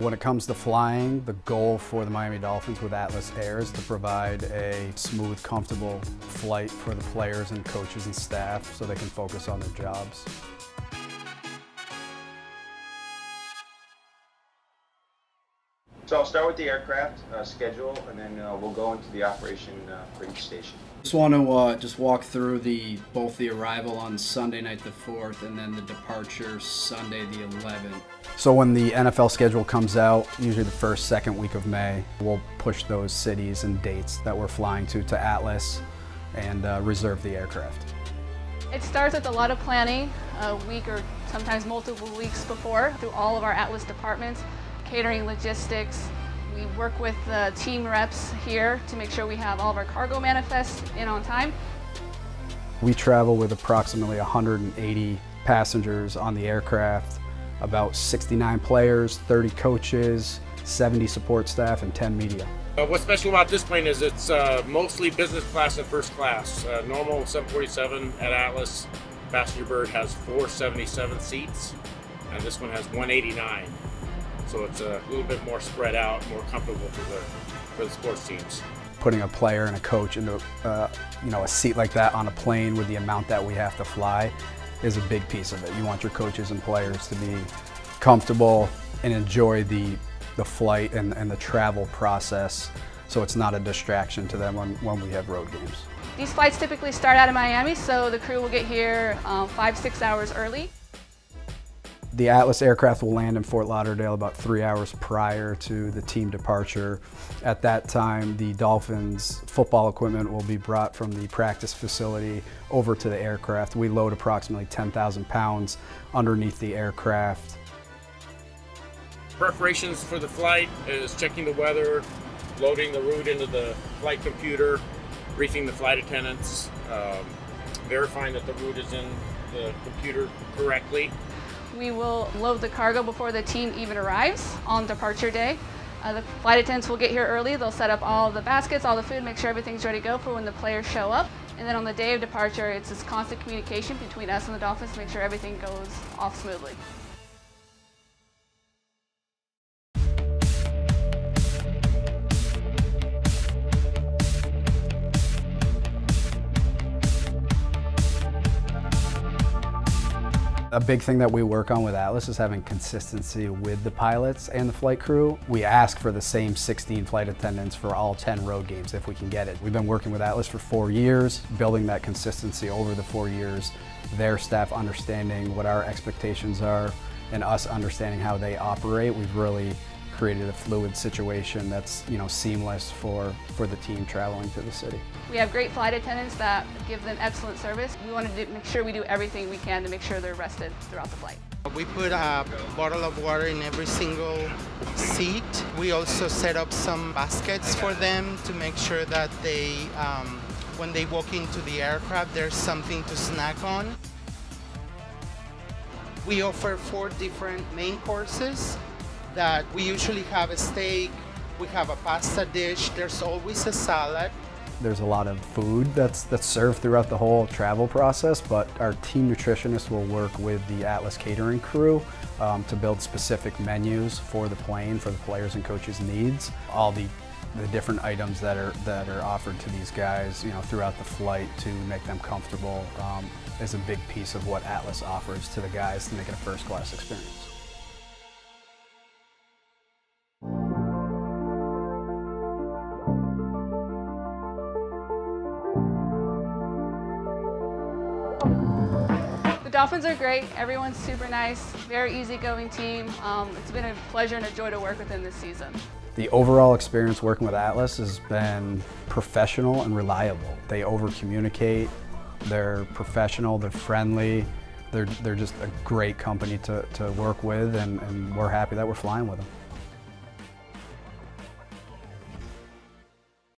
When it comes to flying, the goal for the Miami Dolphins with Atlas Air is to provide a smooth, comfortable flight for the players and coaches and staff so they can focus on their jobs. So I'll start with the aircraft schedule, and then we'll go into the operation for each station. Just want to just walk through both the arrival on Sunday night the 4th and then the departure Sunday the 11th. So when the NFL schedule comes out, usually the first, second week of May, we'll push those cities and dates that we're flying to Atlas and reserve the aircraft. It starts with a lot of planning, a week or sometimes multiple weeks before, through all of our Atlas departments, catering, logistics. We work with the team reps here to make sure we have all of our cargo manifests in on time. We travel with approximately 180 passengers on the aircraft, about 69 players, 30 coaches, 70 support staff, and 10 media. What's special about this plane is it's mostly business class and first class. Normal 747 at Atlas passenger bird has 477 seats, and this one has 189. So it's a little bit more spread out, more comfortable for the sports teams. Putting a player and a coach into a seat like that on a plane with the amount that we have to fly is a big piece of it. You want your coaches and players to be comfortable and enjoy the flight and the travel process, so it's not a distraction to them when we have road games. These flights typically start out of Miami, so the crew will get here 5-6 hours early. The Atlas aircraft will land in Fort Lauderdale about 3 hours prior to the team departure. At that time, the Dolphins football equipment will be brought from the practice facility over to the aircraft. We load approximately 10,000 pounds underneath the aircraft. Preparations for the flight is checking the weather, loading the route into the flight computer, briefing the flight attendants, verifying that the route is in the computer correctly. We will load the cargo before the team even arrives on departure day. The flight attendants will get here early. They'll set up all the baskets, all the food, make sure everything's ready to go for when the players show up. And then on the day of departure, it's this constant communication between us and the Dolphins to make sure everything goes off smoothly. A big thing that we work on with Atlas is having consistency with the pilots and the flight crew. We ask for the same 16 flight attendants for all 10 road games if we can get it. We've been working with Atlas for 4 years, building that consistency over the 4 years, their staff understanding what our expectations are and us understanding how they operate. We've really created a fluid situation that's seamless for the team traveling to the city. We have great flight attendants that give them excellent service. We want to make sure we do everything we can to make sure they're rested throughout the flight. We put a bottle of water in every single seat. We also set up some baskets for them to make sure that they, when they walk into the aircraft, there's something to snack on. We offer 4 different main courses that we usually have a steak, we have a pasta dish, there's always a salad. There's a lot of food that's served throughout the whole travel process, but our team nutritionist will work with the Atlas catering crew to build specific menus for the plane, for the players and coaches' needs. All the different items that are offered to these guys, throughout the flight to make them comfortable is a big piece of what Atlas offers to the guys to make it a first-class experience. The Dolphins are great. Everyone's super nice, very easygoing team. It's been a pleasure and a joy to work with them this season. The overall experience working with Atlas has been professional and reliable. They over-communicate, they're professional, they're friendly, they're just a great company to work with, and we're happy that we're flying with them.